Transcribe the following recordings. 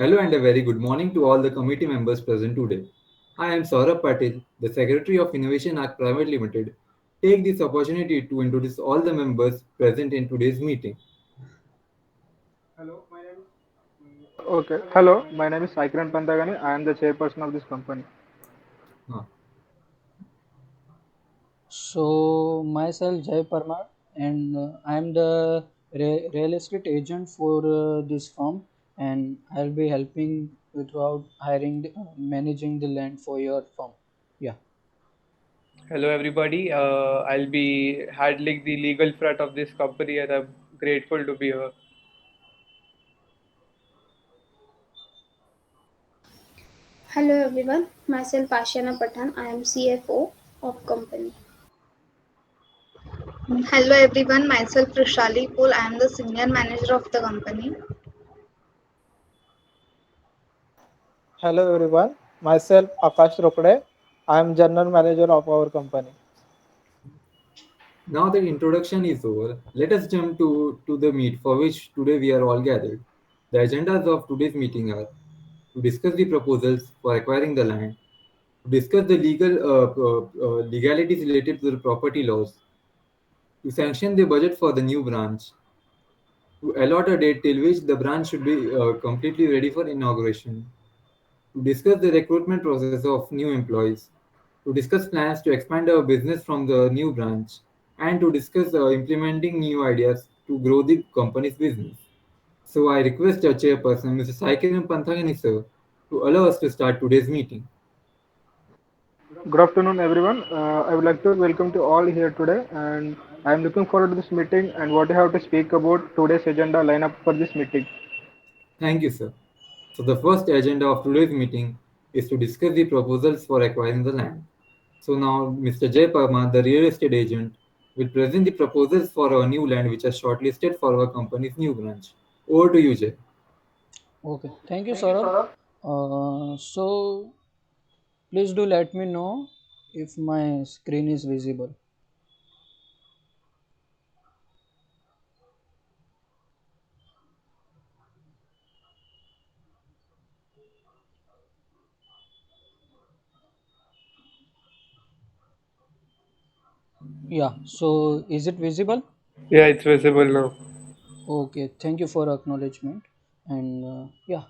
Hello and a very good morning to all the committee members present today. I am Saurabh Patil, the Secretary of Innovation Act Private Limited. Take this opportunity to introduce all the members present in today's meeting. Hello, my name is Saikran Pantagani. I am the chairperson of this company. Uh, So myself Jay Parmar, and I'm the real estate agent for this firm, and I'll be helping you throughout managing the land for your firm. Yeah. Hello, everybody. I'll be handling the legal front of this company, and I'm grateful to be here. Hello everyone, myself Ashana Pathan. I am CFO of company. Hello everyone, myself Rushali Pool. I am the senior manager of the company. Hello everyone, myself Akash Rokde. I am general manager of our company. Now that introduction is over, let us jump to the meat for which today we are all gathered. The agendas of today's meeting are to discuss the proposals for acquiring the land, to discuss the legalities related to the property laws, to sanction the budget for the new branch, to allot a date till which the branch should be completely ready for inauguration, to discuss the recruitment process of new employees, to discuss plans to expand our business from the new branch, and to discuss implementing new ideas to grow the company's business. So I request our chairperson, Mr. Saikiran Panthagani sir, to allow us to start today's meeting. Good afternoon everyone. I would like to welcome to all here today, and I am looking forward to this meeting and what I have to speak about today's agenda lineup for this meeting. Thank you, sir. So the first agenda of today's meeting is to discuss the proposals for acquiring the land. So now Mr. Jay Parma, the real estate agent, will present the proposals for our new land which are shortlisted for our company's new branch. Over to you, Jay. Okay. Thank you, Saurabh. So please do let me know if my screen is visible. Yeah. So is it visible? Yeah, it's visible now. Okay. Thank you for acknowledgement. And yeah.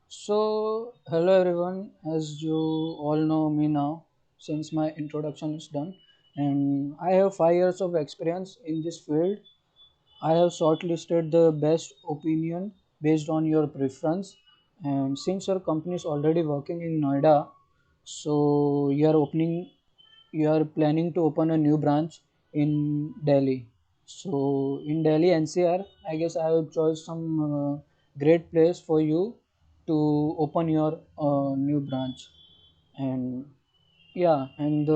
So, hello everyone, as you all know me now, since my introduction is done, and I have 5 years of experience in this field. I have shortlisted the best opinion based on your preference, and since your company is already working in Noida, so you are planning to open a new branch in Delhi. So, in Delhi NCR, I guess I have chosen some great place for you to open your new branch. And yeah, and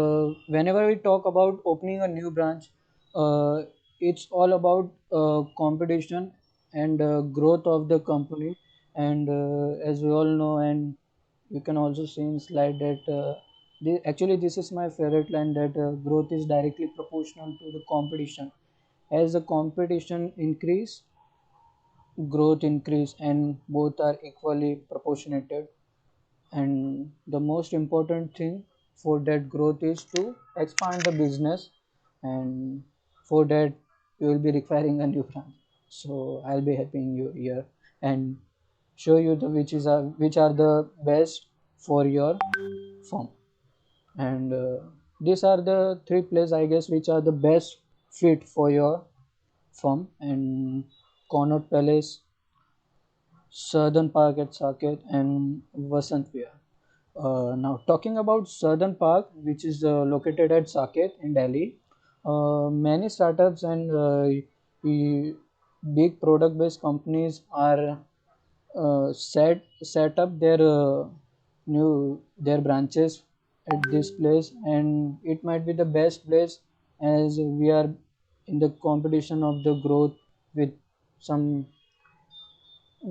whenever we talk about opening a new branch, uh, it's all about competition and growth of the company. And as we all know, and you can also see in slide that actually this is my favorite line, that growth is directly proportional to the competition. As the competition increase, growth increase, and both are equally proportionated. And the most important thing for that growth is to expand the business, and for that you will be requiring a new branch. So I'll be helping you here and show you the which are the best for your firm. And these are the three places, I guess, which are the best fit for your firm. And Connaught Palace, Southern Park at Saket, and Vasant Vihar. Now, talking about Southern Park, which is located at Saket in Delhi, many startups and big product-based companies are set up their branches at this place, and it might be the best place as we are in the competition of the growth with some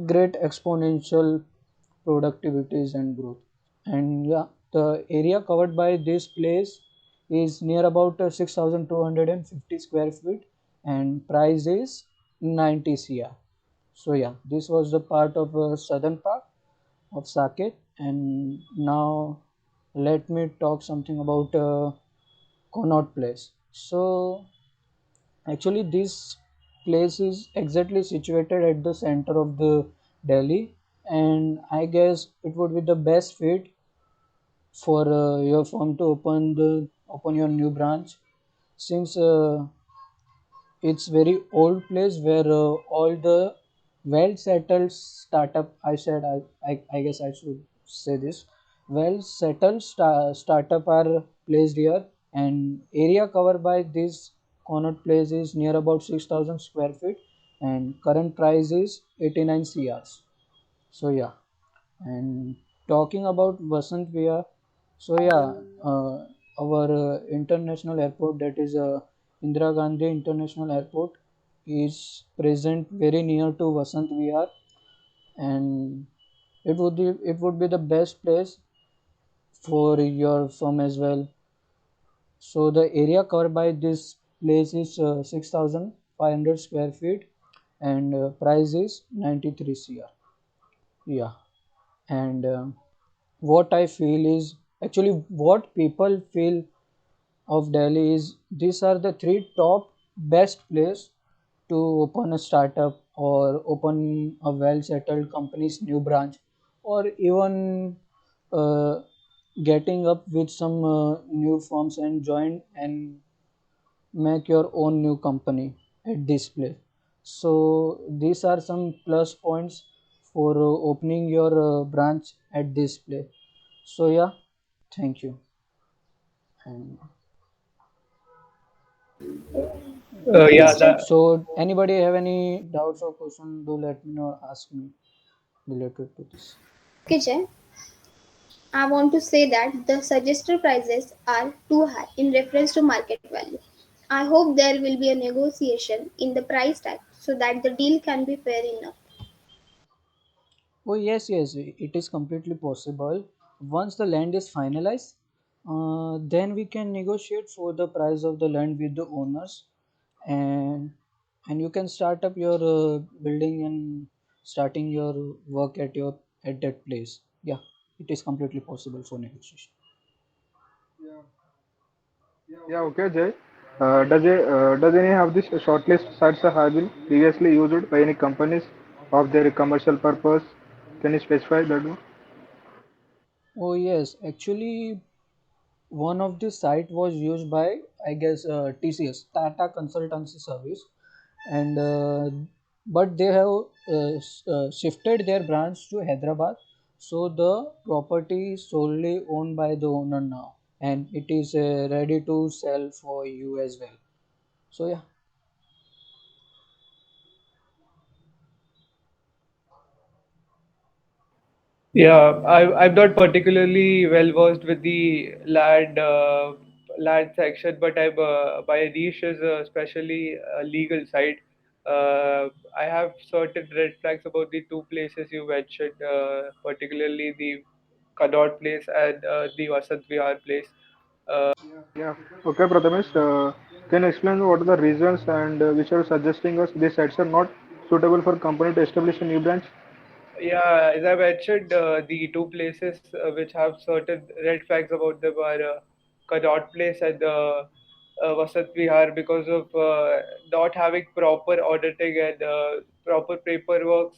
great exponential productivities and growth. And yeah, the area covered by this place is near about 6250 square feet, and price is 90 cr. So yeah, this was the part of Southern Park. of Saket. And now let me talk something about Connaught Place. So actually, this place is exactly situated at the center of the Delhi, and I guess it would be the best fit for your firm to open your new branch, since it's very old place where all the well settled startup, I guess I should say this, well settled startup are placed here, and area covered by this Connaught Place is near about 6,000 square feet, and current price is 89 CRs. So yeah, and talking about Vasant Vihar, so yeah, our international airport, that is Indira Gandhi International Airport, is present very near to Vasant Vihar, and it would be the best place for your firm as well. So the area covered by this place is 6,500 square feet, and price is 93 CR. Yeah, and what I feel is, actually what people feel of Delhi is, these are the three top best place to open a startup or open a well settled company's new branch, or even uh, getting up with some new firms and join and make your own new company at this place. So these are some plus points for opening your branch at this place. So yeah, thank you. And Yeah, Mr. so anybody have any doubts or question, do let me know, ask me related to this. Okay, Jay, I want to say that the suggested prices are too high in reference to market value. I hope there will be a negotiation in the price tag so that the deal can be fair enough. Oh yes, yes, it is completely possible. Once the land is finalized, then we can negotiate for the price of the land with the owners, and and you can start up your building and starting your work at that place. Yeah, it is completely possible for negotiation. Yeah, okay, Jay. Does any of these shortlist sites have been previously used by any companies of their commercial purpose? Can you specify that one? Oh yes, actually one of the site was used by, I guess, TCS, Tata Consultancy Service, and but they have shifted their branch to Hyderabad, so the property is solely owned by the owner now, and it is ready to sell for you as well. So yeah. yeah. I'm not particularly well versed with the land section, but I'm my niche is especially legal side. I have certain red flags about the two places you mentioned, particularly the Connaught place and the Vasant Vihar place. Yeah. Okay, Prathamesh, can you explain what are the reasons and which are suggesting us these sites are not suitable for company to establish a new branch? Yeah, as I mentioned, the two places which have certain red flags about them are Connaught Place and Vasant Vihar, because of not having proper auditing and proper paperwork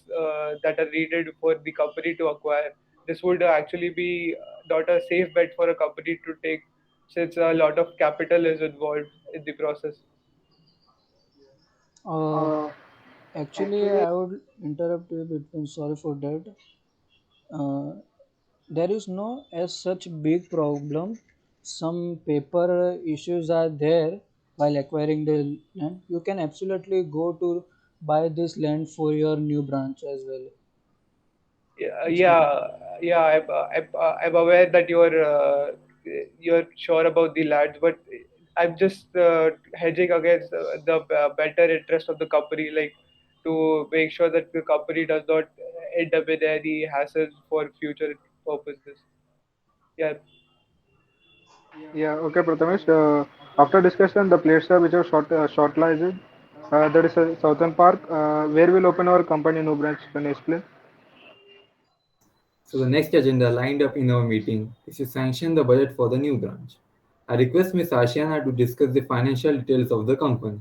that are needed for the company to acquire. This would actually be not a safe bet for a company to take, since a lot of capital is involved in the process. uh, Uh, Actually I would interrupt you between, sorry for that. uh, there is no as such big problem. Some paper issues are there while acquiring the land. You can absolutely go to buy this land for your new branch as well. Yeah, It's com- yeah. I'm aware that you're sure about the lads, but I'm just hedging against the better interest of the company, like to make sure that the company does not end up in any hassles for future purposes. Yeah, yeah, okay, Prathamesh. After discussion, the places which are shortlisted, that is Southern Park, where we'll open our company new branch. Can you explain? So the next agenda lined up in our meeting is to sanction the budget for the new branch. I request Ms. Ashiana to discuss the financial details of the company.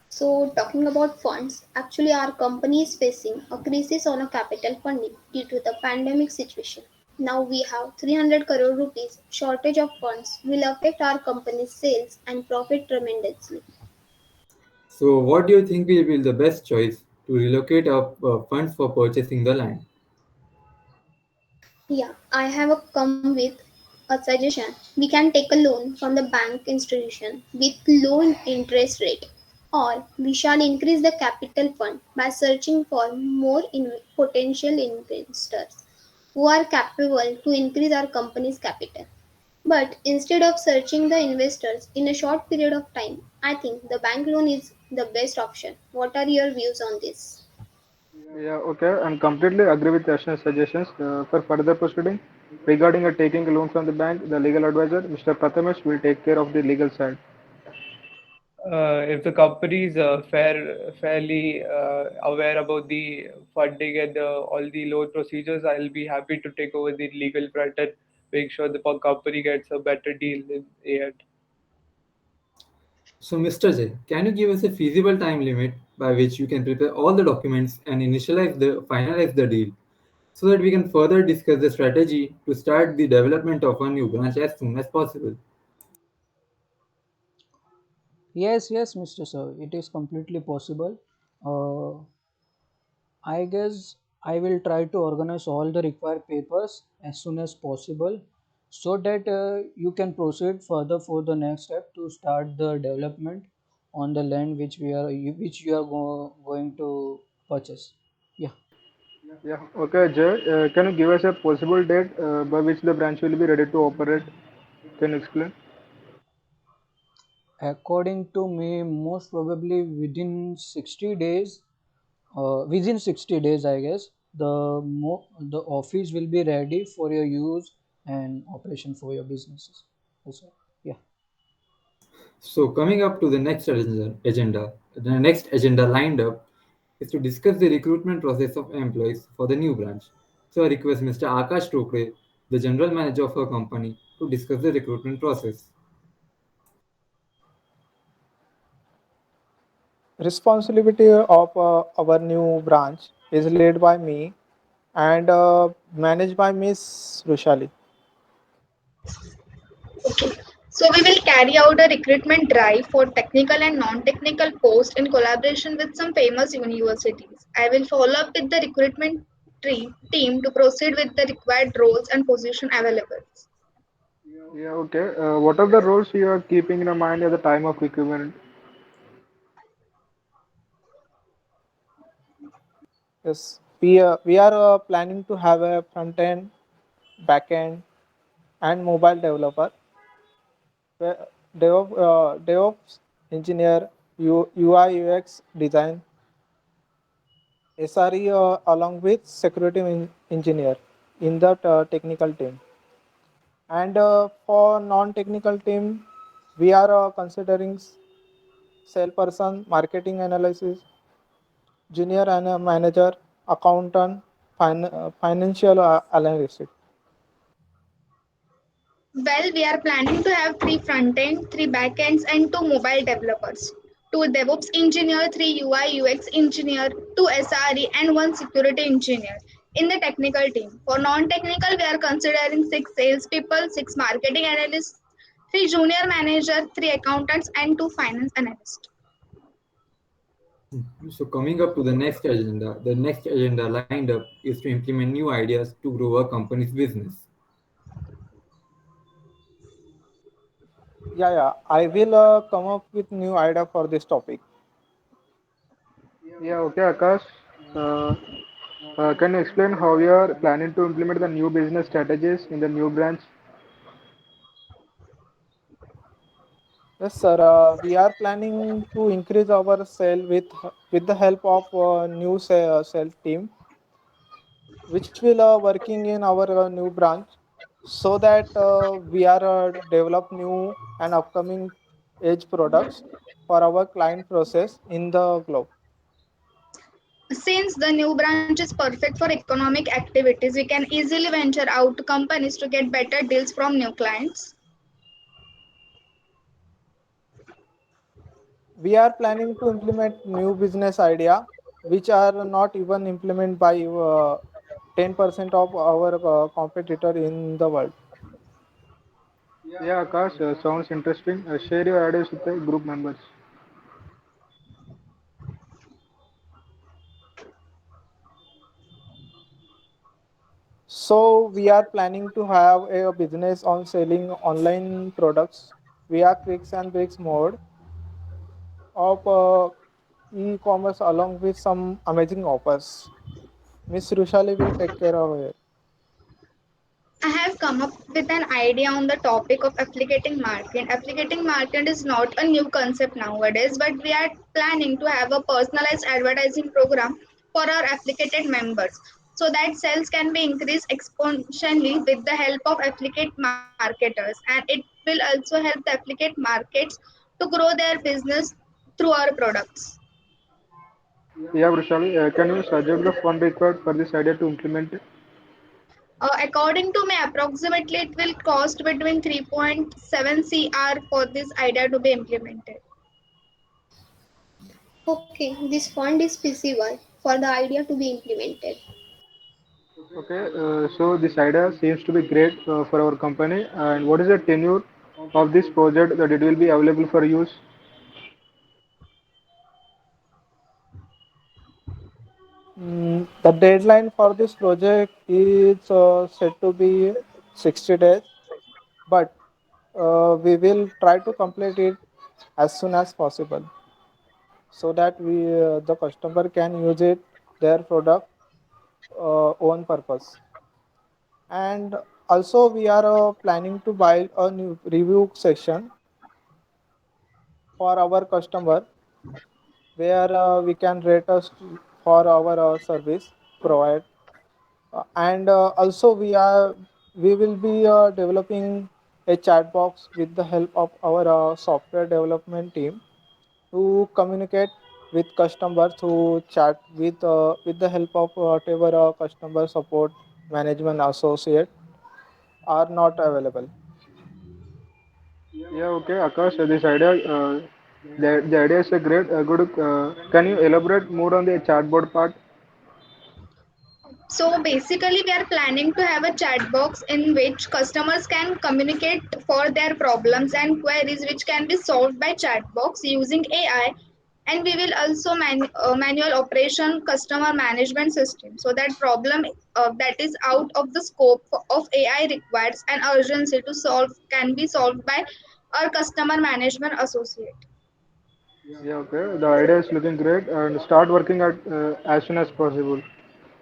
So, talking about funds, actually, our company is facing a crisis on a capital funding due to the pandemic situation. Now we have 300 crore rupees shortage of funds will affect our company's sales and profit tremendously. So what do you think will be the best choice to relocate our funds for purchasing the land? Yeah, I have come with a suggestion. We can take a loan from the bank institution with low interest rate, or we shall increase the capital fund by searching for more potential investors who are capable to increase our company's capital. But instead of searching the investors in a short period of time, I think the bank loan is the best option. What are your views on this? Yeah, okay. I'm completely agree with Ashna's suggestions. For further proceeding, regarding taking a loan from the bank, the legal advisor, Mr. Prathamesh, will take care of the legal side. If the company is fairly aware about the funding and all the loan procedures, I'll be happy to take over the legal front and make sure the company gets a better deal in the end. So Mr. J, can you give us a feasible time limit by which you can prepare all the documents and finalize the deal so that we can further discuss the strategy to start the development of a new branch as soon as possible? Yes, yes, Mr. Sir, it is completely possible. Uh, I guess I will try to organize all the required papers as soon as possible so that you can proceed further for the next step to start the development on the land which you are going to purchase. Yeah. Yeah, okay, Jay. Can you give us a possible date by which the branch will be ready to operate? Can you explain? According to me, most probably within 60 days, I guess, the office will be ready for your use and operation for your businesses. That's all. Yeah. So coming up to the next agenda lined up is to discuss the recruitment process of employees for the new branch. So I request Mr. Akash Tokre, the general manager of our company, to discuss the recruitment process. Responsibility of our new branch is led by me and managed by Miss Rushali. So we will carry out a recruitment drive for technical and non-technical posts in collaboration with some famous universities. I will follow up with the team to proceed with the required roles and position available. Yeah, okay. What are the roles you are keeping in mind at the time of recruitment? Yes, we are planning to have a front end, back end, and mobile developer, DevOps engineer, UI UX design, SRE along with security engineer in that technical team. And for non-technical team, we are considering salesperson, marketing analysis, junior and manager, accountant, financial analyst. Well, we are planning to have three front end, three back ends, and two mobile developers. Two DevOps engineer, three UI UX engineer, two SRE, and one security engineer in the technical team. For non-technical, we are considering six salespeople, six marketing analysts, three junior manager, three accountants, and two finance analysts. So coming up to the next agenda lined up is to implement new ideas to grow our company's business. Yeah. I will come up with new idea for this topic. Yeah, okay, Akash. Uh, can you explain how you are planning to implement the new business strategies in the new branch? Yes, sir. We are planning to increase our sale with the help of new sales team, which will working in our new branch, so that we are develop new and upcoming age products for our client process in the globe. Since the new branch is perfect for economic activities, we can easily venture out to companies to get better deals from new clients. We are planning to implement new business idea which are not even implemented by 10% of our competitor in the world. Yeah, Akash, sounds interesting. Share your ideas with the group members. So we are planning to have a business on selling online products via clicks and bricks mode of e-commerce along with some amazing offers. Miss Rushali will take care of it. I have come up with an idea on the topic of affiliating market. Affiliating market is not a new concept nowadays, but we are planning to have a personalized advertising program for our affiliated members so that sales can be increased exponentially with the help of affiliate marketers, and it will also help the affiliate markets to grow their business through our products. Yeah, Vrushali, can you suggest the fund required for this idea to implement it? According to me, approximately it will cost between 3.7 CR for this idea to be implemented. Okay, this fund is feasible for the idea to be implemented. Okay, so this idea seems to be great for our company. And what is the tenure of this project that it will be available for use? The deadline for this project is set to be 60 days, but we will try to complete it as soon as possible so that the customer can use it their product own purpose. And also we are planning to buy a new review section for our customer where we can rate us for our service provide. And also we will be developing a chat box with the help of our software development team to communicate with customers who chat with the help of whatever customer support management associate are not available. Yeah, okay, Akash, this idea, the idea is a great, good. Can you elaborate more on the chatbot part? So basically, we are planning to have a chat box in which customers can communicate for their problems and queries, which can be solved by chat box using AI. And we will also manual operation customer management system. So that problem that is out of the scope of AI requires an urgency to solve can be solved by our customer management associate. Yeah, okay, the idea is looking great, and start working at as soon as possible.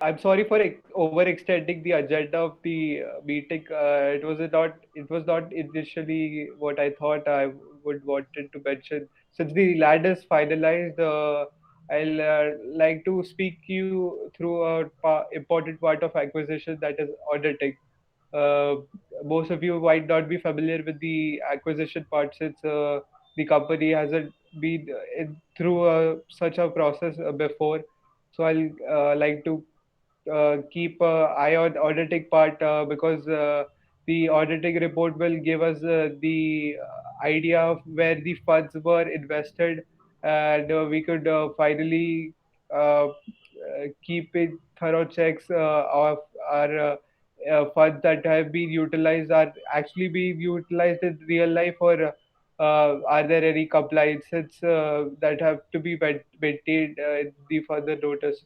I'm sorry for overextending the agenda of the meeting. It was not initially what I thought I would wanted to mention. Since the land is finalized, I'll like to speak you through a important part of acquisition, that is auditing. Uh, Most of you might not be familiar with the acquisition part since the company hasn't been through such a process before. So I'll like to keep eye on auditing part because the auditing report will give us the idea of where the funds were invested, and we could finally keep it thorough checks of our funds that have been utilized are actually being utilized in real life, or are there any compliances that have to be maintained in the further notice.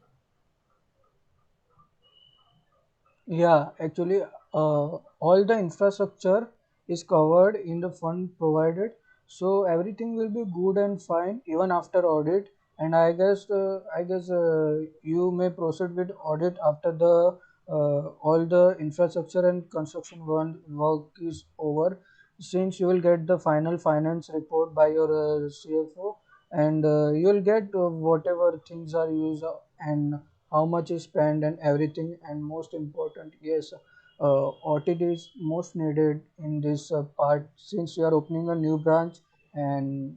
Yeah, actually, all the infrastructure is covered in the fund provided, so everything will be good and fine even after audit. And I guess you may proceed with audit after the all the infrastructure and construction work is over, since you will get the final finance report by your CFO, and you will get whatever things are used and how much is spent and everything. And most important, yes, audit is most needed in this part, since you are opening a new branch and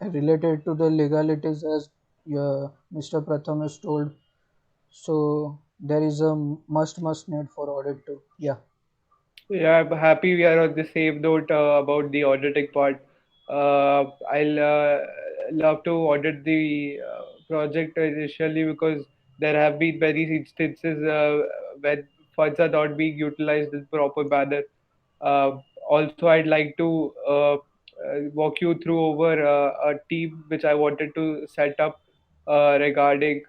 related to the legalities as yeah, Mr. Pratham has told. So there is a must need for audit too. Yeah. Yeah, I'm happy we are on the same note about the auditing part. I'll love to audit the project initially because there have been many instances when funds are not being utilized in proper manner. Uh, Also, I'd like to walk you through over a team which I wanted to set up regarding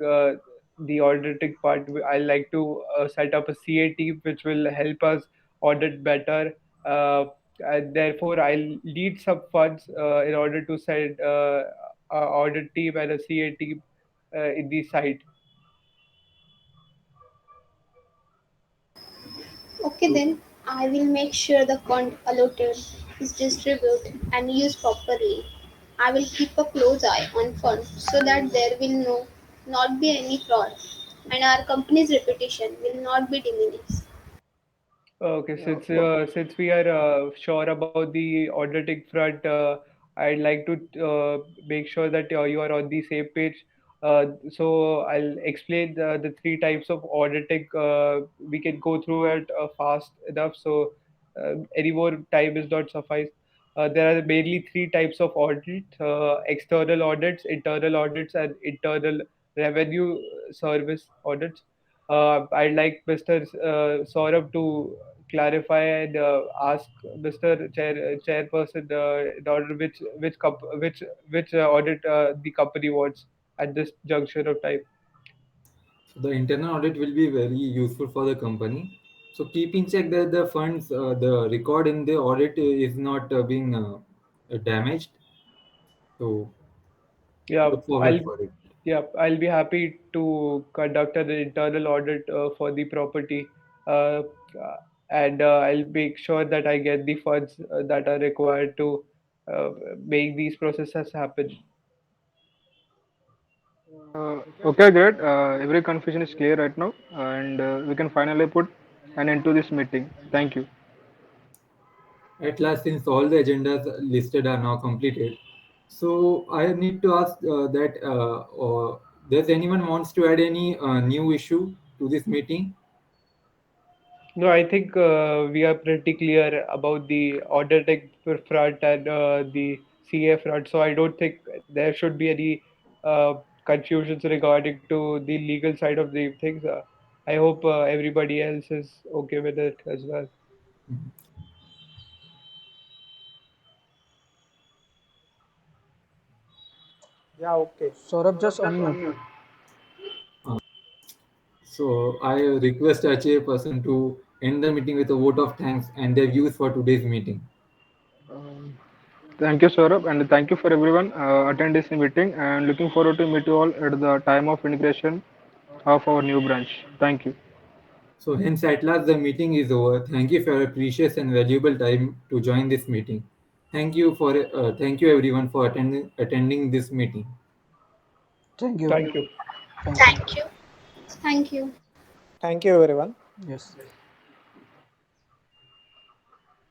the auditing part. I like to set up a CA team which will help us audit better. And therefore, I'll need some funds in order to set a audit team and a CA team in the site. Okay, then I will make sure the fund allotted is distributed and used properly. I will keep a close eye on funds so that there will not be any fraud and our company's reputation will not be diminished. Okay, since we are sure about the auditing front, I'd like to make sure that you are on the same page. So I'll explain the three types of auditing. We can go through it fast enough, so any more time is not suffice. There are mainly three types of audit: external audits, internal audits, and internal revenue service audits. I'd like Mr. Saurabh to clarify and ask Mr. Chairperson in order which audit the company wants at this juncture of time. So the internal audit will be very useful for the company. So keep in check that the funds, the record in the audit is not being damaged. So Yeah, look forward I'll for it. I'll be happy to conduct an internal audit for the property, uh, and I'll make sure that I get the funds that are required to uh, make these processes happen. Okay, great. Every confusion is clear right now, and we can finally put an end to this meeting. Thank you. At last, since all the agendas listed are now completed, so I need to ask that does anyone wants to add any new issue to this meeting? No, I think we are pretty clear about the auditing front and the CA front, so I don't think there should be any confusions regarding to the legal side of the things. I hope everybody else is okay with it as well. Mhm. Yeah, okay. Saurabh, just unmute. Uh, so I request our chairperson to end the meeting with a vote of thanks and their views for today's meeting. Um, Thank you, Saurabh, and thank you for everyone attend this meeting. And looking forward to meet you all at the time of integration of our new branch. Thank you. So hence at last the meeting is over. Thank you for your precious and valuable time to join this meeting. Thank you everyone for attending this meeting. Thank you. Thank you. Thank you. Thank you. Thank you. Thank you, everyone. Yes.